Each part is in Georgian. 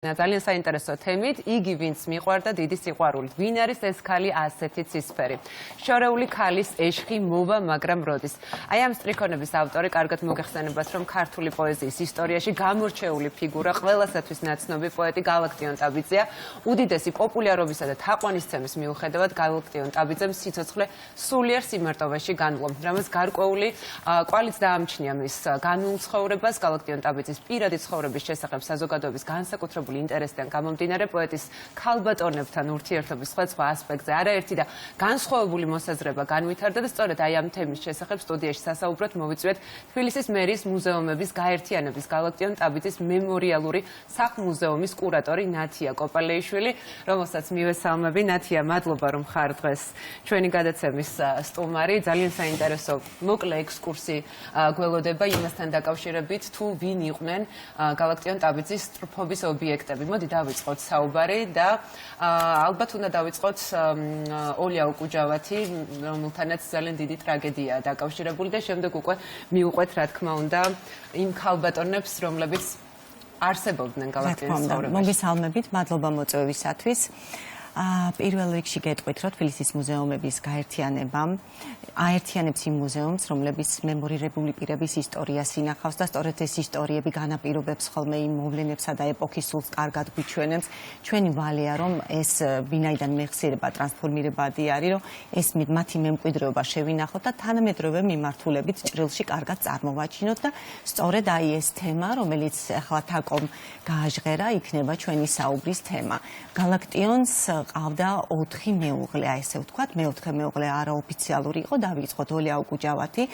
ძალიან საინტერესო თემით, იგი ვინც მიყვარდა დიდი სიყვარულით. ვინ არის ეს ქალი ასეთი ცისფერი? შორეული ქალის ეშხი მოვა, მაგრამ როდის? აი ამ სტრიქონების ავტორი კარგად მოგეხსენებათ, რომ ქართული პოეზიის ისტორიაში გამორჩეული ფიგურა, ყველასათვის ნაცნობი პოეტი გალაქტიონ ტაბიძეა. უდიდესი პოპულარობისა და თაყვანისცემის მიუხედავად გალაქტიონ ტაბიძემ სიცოცხლე სულიერ სიმარტოვეში განვლო. რამაც გარკვეული კვალიც დაამჩნია მის განულ ცხოვრებას. გალაქტიონ ტაბიძის პირადი ცხოვრების შესახებ საზოგადოების განსაკუთრებული ინტერესიდან გამომდინარე პოეტის ქალბატონებთან ურთიერთობის სხვა ასპექტზე არაერთი და განსხვავებული მოსაზრება განვითარდა და სწორედ აი ამ თემის შესახებ სტუდიაში სასაუბროდ მოვიწვიეთ თბილისის მერის მუზეუმების გაერთიანების გალაქტიონ ტაბიძის მემორიალური სახლ-მუზეუმის კურატორი ნათია კოპალეიშვილი, რომელსაც მივესალმები. ნათია, მადლობა რომ ხარ დღეს ჩვენი გადაცემის სტუმარი. ძალიან საინტერესო მოკლე ექსკურსი გველოდება იმასთან დაკავშირებით, თუ ვინ იყვნენ გალაქტიონ ტაბიძის სტროფობის ობიექტები. მოდი დავიწყოთ საუბარი და ალბათ უნდა დავიწყოთ ოლია უკუჯავათი, რომელთანაც ძალიან დიდი ტრაგედიაა დაკავშირებული და შემდეგ უკვე მივუყვეთ, რა თქმა უნდა, იმ ქალბატონებს, რომლებიც არსებობდნენ გალაქტიონის ცხოვრებაში. მოგესალმებით, მადლობა მოწვევისათვის. პირველ რიგში გეტყვით, რომ თბილისის მუზეუმების გაერთიანებამ აერთიანებს იმ მუზეუმს, რომლებიც მემორირებული პირების ისტორიას ინახავს და სწორედ ეს ისტორიები განაპირობებს ხოლმე იმ მოვლენებსა და ეპოქის სულს კარგად გვიჩვენებს. ჩვენი ვალია, რომ ეს ვინაიდან მეხსიერება, ტრანსფორმირებადი არის, რომ ეს მათი მემკვიდრეობა შევინახოთ და თანამედროვე მიმართულებით ჭრილში კარგად წარმოვაჩინოთ და სწორედ აი ეს თემა, რომელიც ახლა თაკომ გააჟღერა, იქნება ჩვენი საუბრის თემა. გალაქტიონს ყავდა 4 მეუღლე, აი ესე ვთქვათ, მეოთხე მეუღლე არაოფიციალური იყო, დავიწყოთ ოლია უკუჯავათი.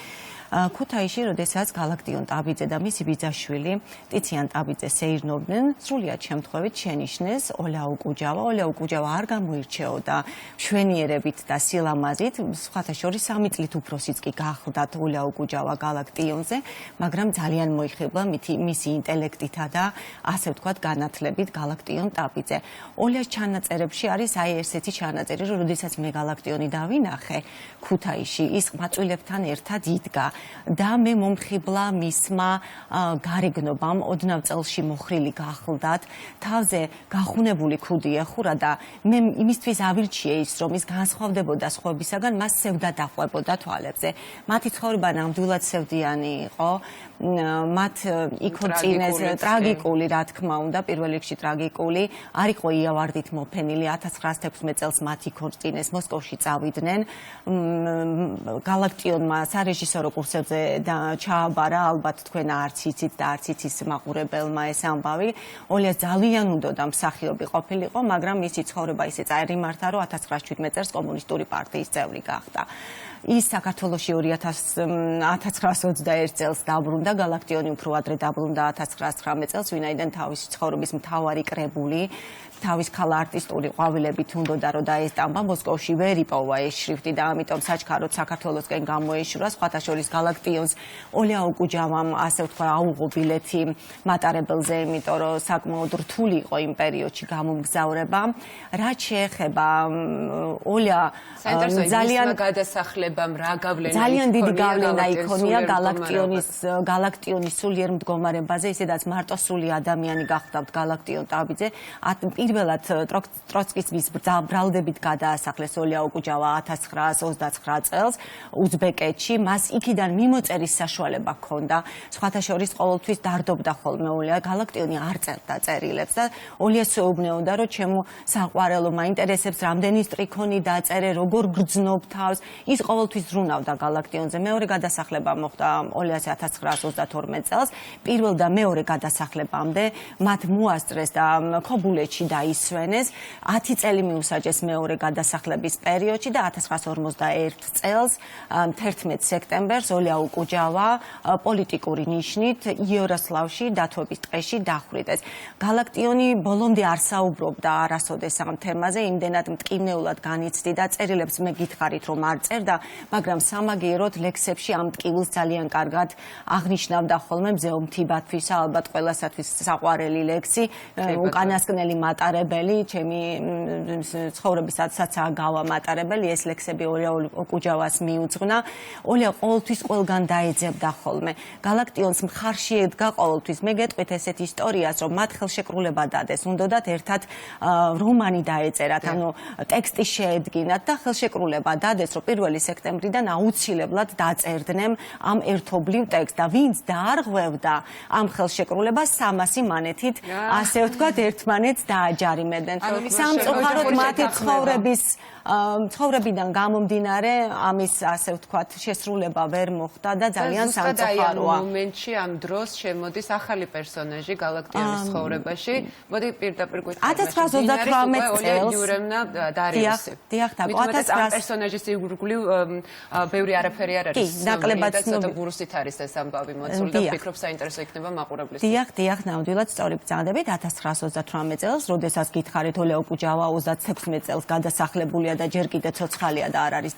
ქუთაისში, როდესაც გალაქტიონ ტაბიძე და მისი ბიძაშვილი ტიციან ტაბიძე სეირნობდნენ, სრულიად შემთხვევით შენიშნეს ოლია უკუჯავა. ოლია უკუჯავა არ გამოირჩეოდა მშვენიერებით და სილამაზით, სხვათა შორის 3 წლით უფროსიც კი გახლდათ ოლია უკუჯავა გალაქტიონზე, მაგრამ ძალიან მოიხიბლა მისი ინტელექტითა და ასე ვთქვათ განათლებით გალაქტიონ ტაბიძე. ოლიას ჩანაწერებში არის აი ესეთი ჩანაწერი, რომ როდესაც მე გალაქტიონი დავინახე ქუთაისში, ის ყმაწვილებთან ერთად იდგა და მე მომხიბლა მისმა გარეგნობამ, ოდნავ წელში მოხრილი გახლდათ, თავზე გახუნებული ქუდი ეხურა და მე იმისთვის ავირჩიე ის, რომ ის განსხვავდებოდა სხვებისაგან, მას სევდა დახვებოდა თვალებზე. მათი ცხოვრება ნამდვილად სევდიანი იყო, მათ იქორწინეს ტრაგიკული, რა თქმა უნდა, პირველ რიგში ტრაგიკული, არ იყო იავარდით მოფენილი, 1916 წელს მათ იქორწინეს, მოსკოვში წავიდნენ. გალაქტიონმა სარეჟისორო კურსებზე ჩააბარა, ალბათ თქვენ არც იცით და არც იცის მაყურებელმა ეს ამბავი. ოლიას ძალიან უნდოდა მსახიობი ყოფილიყო, მაგრამ მისი ცხოვრება ისე წარიმართა, რომ 1917 წელს კომუნისტური პარტიის წევრი გახდა. ის საქართველოში 1921 წელს დაბრუნდა, გალაქტიონი უფრო ადრე დაბრუნდა 1919 წელს, ვინაიდან თავისი ცხოვრების მთავარი კრებული თავის ქალ არტისტული ყვავილებით უნდოდა რომ დაესტამბა, მოსკოვში ვერ იპოვა ეს შრიფტი და ამიტომ საჩქაროდ საქართველოსკენ გამოეშურა. სხვათა შორის გალაქტიონს ოლია უკუჯავამ ასე ვთქვა აუღო ბილეთი მატარებელზე, იმიტომ რომ საკმაოდ რთული იყო იმ პერიოდში გამომგზავრება. რაც შეეხება ოლია ძალიან გადასახლებამ რა გავლენა ძალიან დიდი გავლენა იქონია გალაქტიონის სულიერ მდგომარეობაზე, ისედაც მარტოსული ადამიანი გახლდათ გალაქტიონ ტაბიძე. პირველად ტროცკის ბრალდებით გადაასახლეს ოლია უკუჯავა 1929 წელს უზბეკეთში. მას იქიდან მიმოწერის საშუალება ჰქონდა. სხვათა შორის ყოველთვის დარდობდა ხოლმე ოლია. გალაქტიონი არ წერდა წერილებს და ოლიას ეუბნეოდა, რომ ჩემო საყვარელო, მაინტერესებს რამდენი სტრიქონი დაწერე, როგორ გრძნობ თავს. ის ყოველთვის ზრუნავდა გალაქტიონზე. მეორე გადასახლება მოხდა ოლიას 1932 წელს. პირველ და მეორე გადასახლებამდე მათ მოასწრეს და ქობულეთში დაისვენეს. 10 წელი მიუსაჯეს მეორე გადასახლების პერიოდში და 1951 წელს 11 სექტემბერს ოლია უკუჯავა პოლიტიკური ნიშნით იაროსლავში დათვების ტყეში დახვრიტეს. გალაქტიონი ბოლომდე არ საუბრობდა არასოდეს ამ თემაზე, იმდენად მტკივნეულად განიცდიდა წერილებს, მე გითხარით რომ არ წერდა, მაგრამ სამაგიეროდ ლექსებში ამ ტკივილს ძალიან კარგად აღნიშნავდა ხოლმე მზეო მთიბათვისა, ალბათ ყველასათვის საყვარელი ლექსი, უკანასკნელი მატარებელი, ჩემი ცხოვრებისაცაა გავა მატარებელი, ეს ლექსები ოლია ოკუჯავას მიუძღვნა. ოლია ყოველთვის ყველგან დაეძებდა ხოლმე. გალაქტიონს მხარში ედგა ყოველთვის. მე გეტყვით ესეთ ისტორიას, რომ მათ ხელშეკრულება დადეს, უნდათ ერთად რომანი დაეწერათ, ანუ ტექსტი შეედგინათ და ხელშეკრულება დადეს, რომ 1 სექტემბრიდან აუცილებლად დაწერდნენ ამ ერთობლივ ტექსტს და ვინც დაარღვევდა ამ ხელშეკრულებას 300 მანეთით, ასე ვთქვათ, ერთმანეთს დააჯარიმებდნენ. სამწუხაროდ მათი ცხოვრებიდან გამომდინარე ამის ასე ვთქვათ შესრულება ვერ მოხდა და ძალიან სამწუხაროა. ამ მომენტში ამ დროს შემოდის ახალი პერსონაჟი გალაქტიონის ცხოვრებაში. მოდი პირდაპირ გვითხარ. 1928 წელს იურემნა დარიუსი. დიახ, ამ პერსონაჟის ირგვლივ ბევრი არაფერი არ არის. ნაკლებად ცოტა ბურუსით არის ეს ამბავი მოწული და ვფიქრობ საინტერესო იქნება მაყურებლის. დიახ, ნამდვილად სწორი ბრძანდებით 1928 წელს, როდესაც გითხარით ოლეო ოკუჯავა 36 წელს გადასახლებულია და ჯერ კიდე ცოცხალია და არ არის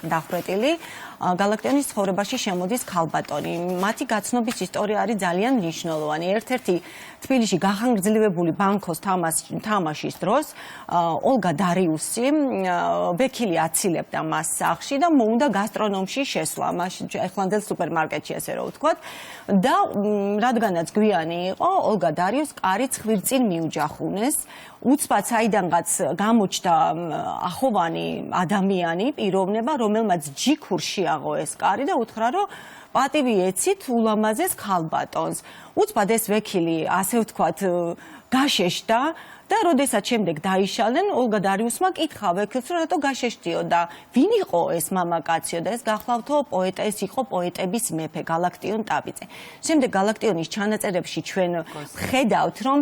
დახვრეტილი. გალაქტიონის ცხოვრებაში შემოდის ქალბატონი. მათი გაცნობის ისტორია არის ძალიან მნიშვნელოვანი. ერთ-ერთი თბილისში გახანგრძლივებული ბანკოს თამაშის დროს ოლგა დარიუსი ვექილი აცილებდა მას სახლში და მოუნდა გასტრონომში შესვლა. მაშინ ახლანდელ სუპერმარკეტში ასე რომ ვთქვათ. და რადგანაც გვიანი იყო, ოლგა დარიუსს კარიც ხვირწინ მიუჯახუნეს. უცბად საიდანღაც გამოჩნდა ახოვანი ადამიანი, პიროვნება, რომელმაც ჯიქურ შეაღო ეს კარი და უთხრა, რომ პატივი ეცით ულამაზეს ქალბატონს. უცბად ეს ვექილი, ასე ვთქვათ, გაშეშდა და როდესაც შემდეგ დაიშალენ, ოლგა დარიუსმა კითხა ვექილს, რომ რატო გაშეშდიო და ვინ იყო ეს მამაკაციო და ეს გახლავთო პოეტა, ეს იყო პოეტების მეფე გალაქტიონ ტაბიძე. შემდეგ გალაქტიონის ჩანაწერებში ჩვენ ხედავთ, რომ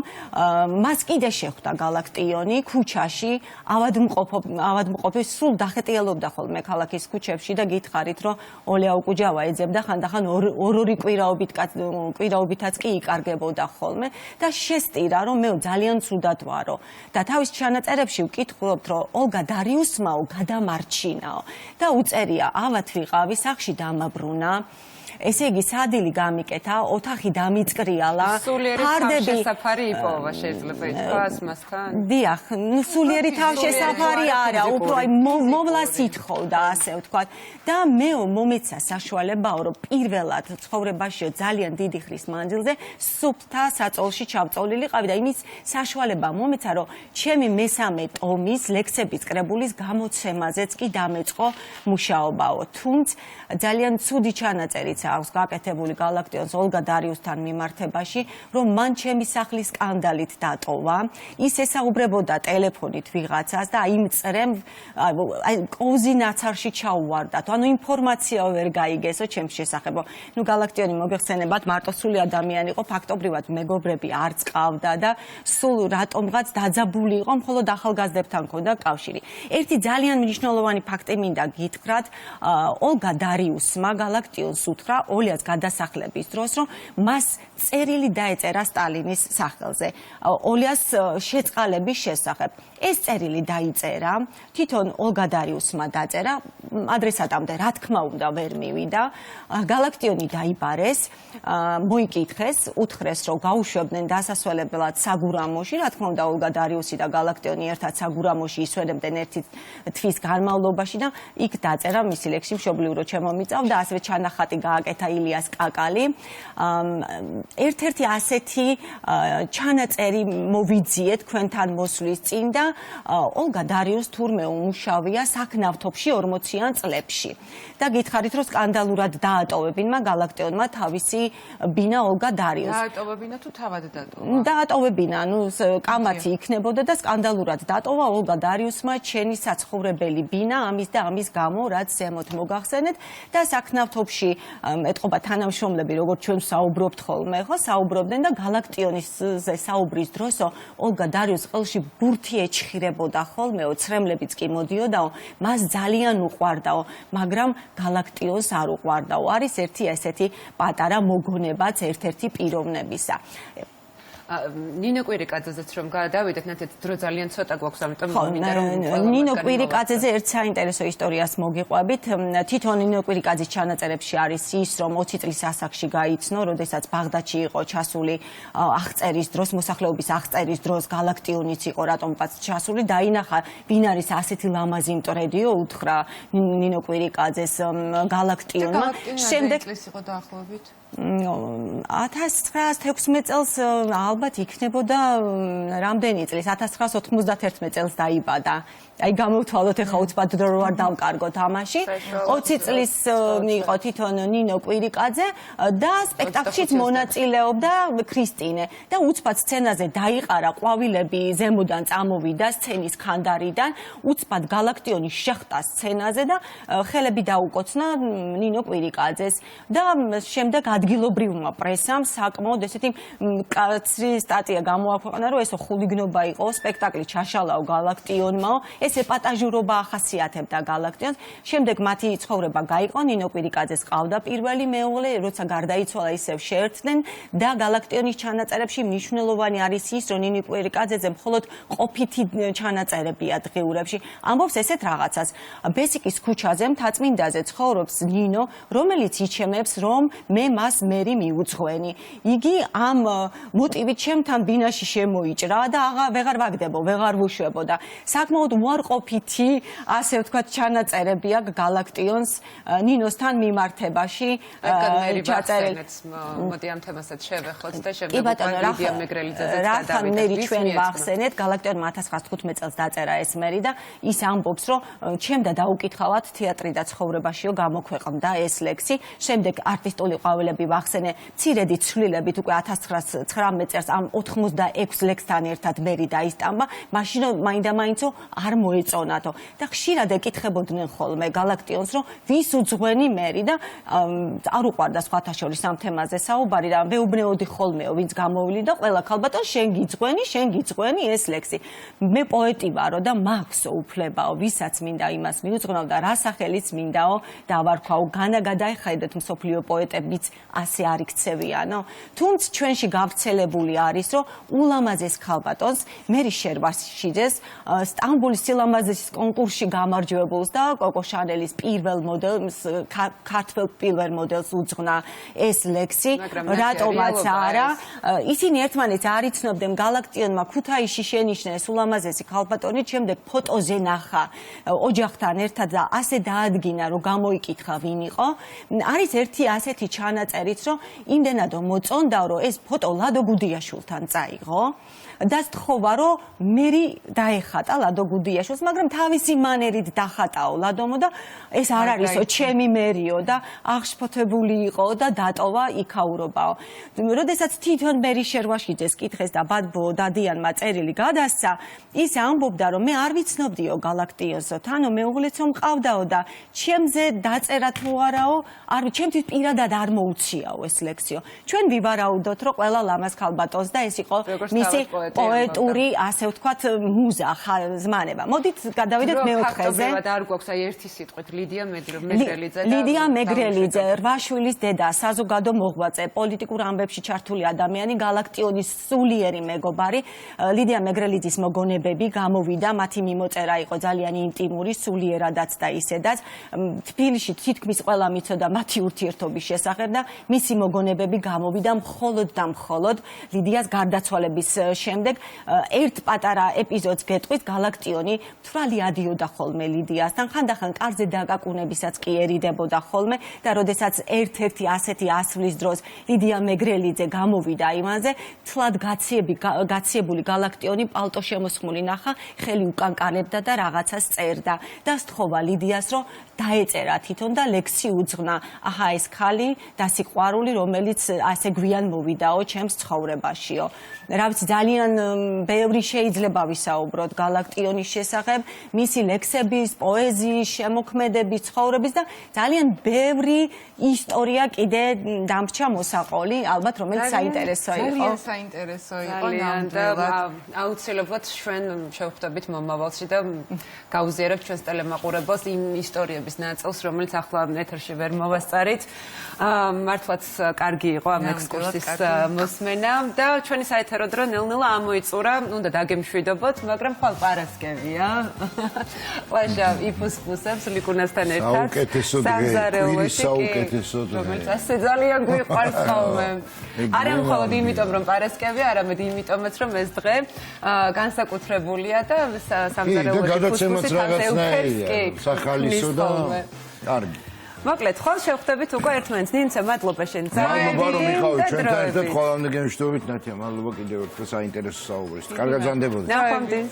მას კიდე შეხვდა გალაქტიონი ქუჩაში, ავადმყოფი სულ დახეტიალობდა ხოლმე ქალაქის ქუჩებში და გითხარით, რომ ოლეა ოკუჯავა ეძებდა ხანდახან ორ-ორი კვირაობითაც კი იკარგებოდა ხოლმე და შესტირა, რომ მე ძალიან ცუდად და თავის ჩანაწერებში ვკითხულობთ, რომ ოლგა დარიუსმაო გადამარჩინაო და უწერია ავად ვიყავი, სახლში დამაბრუნა. ესე იგი, სადილი გამიკეთა, ოთახი დამიწკრიალა, ფარდები თავშესაფარი იპოვა შეიძლება ითქვას მასთან? დიახ, სულიერი თავშესაფარი არა, უფრო აი მოვლას ითხოვდა, ასე ვთქვათ. და მე მომეცა საშუალებაო, რომ პირველად ცხოვრებაშიო ძალიან დიდი ხნის მანძილზე სუფთა საწოლში ჩავწოლილიყავი და იმის საშუალება მომეცა, რომ ჩემი მესამე ტომის ლექსების კრებულის გამოცემაზეც კი დამეწყო მუშაობაო. თუმცა ძალიან ცუდი ჩანაწერიც აქვს გაკეთებული გალაქტიონს ოლგა დარიუსთან მიმართებაში, რომ მან ჩემი სახლის სკანდალით დატოვა. ის ესაუბრებოდა ტელეფონით ვიღაცას და იმ წრემ კოვზი ნაცარში ჩაუვარდათ. ანუ ინფორმაცია ვერ გაიგესო ჩემს შესახებო. ნუ გალაქტიონი მოგეხსენებათ, მარტოსული ადამიანი იყო, ფაქტობრივად მეგობრები არ წყავდა და სულ რატომღაც დაძაბული იყო, მხოლოდ ახალგაზრდებთან ჰქონდა კავშირი. ერთი ძალიან მნიშვნელოვანი ფაქტი მინდა გითხრათ, ოლგა დარიუსმა გალაქტიონს უთხრა ოლიას გადასახლების დროს, რომ მას წერილი დაეწერა სტალინის სახელზე. ოლიას შეწყალების შესახებ. ეს წერილი დაიწერა, თვითონ ოლგა დარიუსმა დაწერა, ადრესატამდე რა თქმა უნდა ვერ მივიდა. გალაქტიონი დაიბარეს, მოიკითხეს, უთხრეს, რომ გაუშვებდნენ დასასვენებლად საგურამოში, რა თქმა უნდა ოლგა დარიუსი და გალაქტიონი ერთად საგურამოში ისვენებდნენ ერთი თვის განმავლობაში და იქ დაწერა მისი ლექსი მშობლიურო ჩემო მიწავ და ასევე ჩანახატი გააკეთა ილიას კაკალი. ერთ-ერთი ასეთი ჩანაწერი მოვიძიეთ თქვენთან მოსვლის წინ და ოლგა დარიუსს თურმე უმუშავია საქნავთობში 40-იან წლებში. და გითხარით, რომ სკანდალურად დაატოვებინა გალაქტიონმა თავისი ბინა ოლგა დარიუსს. დაატოვებინა თუ თავად დატოვა? დაატოვებინა, ანუ კამათი იქნებოდა და სკანდალურად დატოვა ოლგა დარიუსმა ჩენი საცხოვრებელი ბინა ამის და ამის გამო, რაც ზემოთ მოგახსენეთ და საქნავთობში ეტყობა თანამშრომლები, როგორც ჩვენ საუბრობთ ხოლმე, ხო, საუბრობდნენ და გალაქტიონისზე საუბრის დროსო ოლგა დარიუსს ყელში ბურთი ეჩხირებოდა ხოლმეო, ცრემლებიც კი მოდიოდაო, მას ძალიან უყვარდაო, მაგრამ გალაქტიონს არ უყვარდაო. არის ერთი ესეთი პატარა მოგონებაც ერთ-ერთი პიროვნებისა. ნინო კვირიკაძეზეც რომ გადავიდეთ, ნათეთ დრო ძალიან ცოტა გვაქვს, ამიტომ მინდა რომ ნინო კვირიკაძეზე ერთ საინტერესო ისტორიას მოგიყვებით. თვითონ ნინო კვირიკაძის ჩანაწერებში არის ის, რომ 20 წლის ასაკში გაიცნო, როდესაც ბაღდადში იყო ჩასული აღწერის დროს, მოსახლეობის აღწერის დროს გალაქტიონიც იყო რატომღაც ჩასული, დაინახა ვინ არის ასეთი ლამაზი მტრედიო, უთხრა ნინო კვირიკაძეს გალაქტიონმა. შემდეგ წლის იყო დაახლოებით 1916 წელს ალბათ იქნებოდა რამდენი წლის 1991 წელს დაიბადა. აი გამოვთვალოთ ახლა უცბად დრო რო არ დავკარგოთ ამაში. 20 წლის იყო თვითონ ნინო კვირიკაძე და სპექტაკლშიც მონაწილეობდა ქრისტინე და უცბად სცენაზე დაიყარა ყვავილები ზემოდან წამოვიდა სცენის ხანდარიდან, უცბად გალაქტიონი შეხვდა სცენაზე და ხელები დაუკოცნა ნინო კვირიკაძეს და შემდეგ ადგილობრივმა პრესამ საკმაოდ ესეთი კაცრი სტატია გამოაქვეყნა, რომ ესო ხულიგნობა იყო, სპექტაკლი ჩაშალაო გალაქტიონმაო, ეს ეპატაჟურობა ახასიათებდა გალაქტიონს. შემდეგ მათი ცხოვრება გაიყო, ნინო კვირიკაძეს ყავდა პირველი მეუღლე, როცა გარდაიცვალა ისევ შეერთდნენ და გალაქტიონის ჩანაწერებში მნიშვნელოვანი არის ის, რომ ნინო კვირიკაძეზე მხოლოდ ყოფითი ჩანაწერებია დღიურებში. ამბობს ესეთ რაღაცას. ბესიკის ქუჩაზე მთაწმინდაზე ცხოვრობს ნინო, რომელიც იჩემებს, რომ მე მას მერი მიუძღვენი. იგი ამ მოტივით ჩემთან ბინაში შემოიჭრა და ვეღარ ვაგდებო, ვეღარ ვუშვებო და საკმაოდ უარყოფითი, ასე ვთქვათ, ჩანაწერები აქვს გალაქტიონს ნინოსთან მიმართებაში ჩაწერილი. მოდი ამ თემასაც შევეხოთ და კი შემდეგ ბატონო, ლიდია მეგრელიძეძეც რახან მერი ჩვენ ვახსენეთ, გალაქტიონმა 1915 წელს დაწერა ეს მერი და ის ამბობს, რომ ჩემ და დაუკითხავად თეატრი და ცხოვრებაშიო გამოქვეყნდა ეს ლექსი. შემდეგ არტისტული ყვავილები ვახსენე, მცირედი ცვლილებით უკვე 1919 წელს ამ 86 ლექსთან ერთად მერი დაისტამბა, მაშინ მაინდა-მაინცო არ მოეწონათო და ხშირად ეკითხებოდნენ ხოლმე გალაქტიონს, რომ ვის უძღვენი მერი და არ უყვარდა სხვათა შორის ამ თემაზე საუბარი და მეუბნეოდი ხოლმეო, ვინც გამოვლი და ყველა ქალბატონ შენ გიძღვენი ეს ლექსი. მე პოეტი ვარო და მაქვს უფლებაო, ვისაც მინდა იმას მიუძღვნავ და რა სახელიც მინდაო დავარქვაო, გადაიხედეთ მსოფლიო პოეტებიც ასე არ იქცევიანო. თუმცა ჩვენში გავრცელებული არის, რომ ულამაზეს ქალბატონს მერი შერვაშიძეს სტამბოლის სილამაზის კონკურსში გამარჯვებულს და კოკო შანელის პირველ მოდელს, ქართველ პირველ მოდელს უძღვნა ეს ლექსი, რატომაც არა. ისინი ერთმანეთს არ იცნობდნენ, გალაქტიონმა ქუთაისში შენიშნეს ულამაზესი ქალბატონი, შემდეგ ფოტოზე ნახა ოჯახთან ერთად და ასე დაადგინა, რომ გამოიკითხა ვინ იყო. არის ერთი ასეთი ჩანაწერიც, რომ იმდენად მოწონდა, რომ ეს ფოტო ლადო გუდიაშვილთან წაიღო. და სთხოვა, რომ მერი დაეხატა ლადო გუდიაშვილს, მაგრამ თავისი მანერით დახატაო ლადომო და ეს არ არისო ჩემი მერიო და აღშფოთებული იყო და დატოვა იქაურობაო. როდესაც თვითონ მერი შერვაშიძეს კითხეს და ბადბო დადიანმა წერილი გადასცა, ის ამბობდა, რომ მე არ ვიცნობდიო გალაქტიონსო, თანო მეუღლეცო მყავდაო და ჩემზე დაწერა თუ არაო, ჩემთვის პირადად არ მოუციაო ეს ლექსიო. ჩვენ ვივარაუდოთ, რომ ყველა ლამაზ ქალბატონს და ეს იყო მისი პოეტური, ასე ვთქვათ, მუზა, ზმანება. მოდით გადავიდეთ მეოთხეზე. არ გვაქვს აი ერთი სიტყვით ლიდია მეგრელიძე და ლიდია მეგრელიძე, რვაშვილის დედა, საზოგადო მოღვაწე, პოლიტიკურ ამბებში ჩართული ადამიანი, გალაქტიონის სულიერი მეგობარი. ლიდია მეგრელიძის მოგონებები გამოვიდა, მათი მიმოწერა იყო ძალიან ინტიმური, სულიერადაც და ისედაც. თბილისში თითქმის ყველა მიცოდა მათი ურთიერთობის შესახებ და მისი მოგონებები გამოვიდა მხოლოდ და მხოლოდ ლიდიას გარდაცვალების შემდეგ ერთ პატარა ეპიზოდს გეტყვით, გალაქტიონი მთვრალი ადიოდა ხოლმე ლიდიასთან, ხანდახან კარზე დაკაკუნებისაც კი ერიდებოდა ხოლმე და როდესაც ერთ-ერთი ასეთი ასვლის დროს ლიდია მეგრელიძე გამოვიდა იმაზე, თლად გაციებული გალაქტიონი პალტო შემოსხმული ნახა, ხელი უკანკალებდა და რაღაცას წერდა და სთხოვა ლიდიას, რომ დაეწერა თვითონ და ლექსი უძღვნა. აჰა, ეს ქალი და სიყვარული, რომელიც ასე გვიან მოვიდაო ჩემს ცხოვრებაშიო. რა ვიცი, ძალიან ბევრი შეიძლება ვისაუბროთ გალაქტიონის შესახებ, მისი ლექსების, პოეზიის, შემოქმედების, ცხოვრების და ძალიან ბევრი ისტორია კიდე დამრჩა მოსაყოლი, ალბათ რომელიც საინტერესო იყო. ძალიან საინტერესო იყო ნამდვილად. აუცილებლად ჩვენ შევხვდებით მომავალში და გავუზიარებთ ჩვენს ტელემაყურებელს იმ ისტორიების ნაწილს, რომელიც ახლა ეთერში ვერ მოვასწარით. მართლაც კარგი იყო ამ ექსკურსის მოსმენა და ჩვენი საეთერო დრო ნელ-ნელა ამოიწურა, უნდა დაგემშვიდობოთ, მაგრამ ხვალ პარასკევია. ვაჟა იფუსფუსებს ლიკუნასთან ერთად. საუკეთესო დღე, კვირის საუკეთესო დღე. რომელიც ასე ძალიან გვიყვარს ხოლმე. არა მხოლოდ იმიტომ, რომ პარასკევია, არამედ იმიტომაც, რომ ეს დღე განსაკუთრებულია და სამზარეულოში ფუსფუსი რაღაცნაირია, სახალისო და კარგი. მოკლედ, ხოლ შევხვდებით უკვე ერთმანეთს. ნინცე, მადლობა შენ ძალიან. მადლობა რომ იყავით ჩვენთან ერთად, ყველანდა გემშვიდობით, ნათია, მადლობა კიდევ ერთხელ საინტერესო საუბრის. კარგად ზანდებოდეთ. ნახვამდის.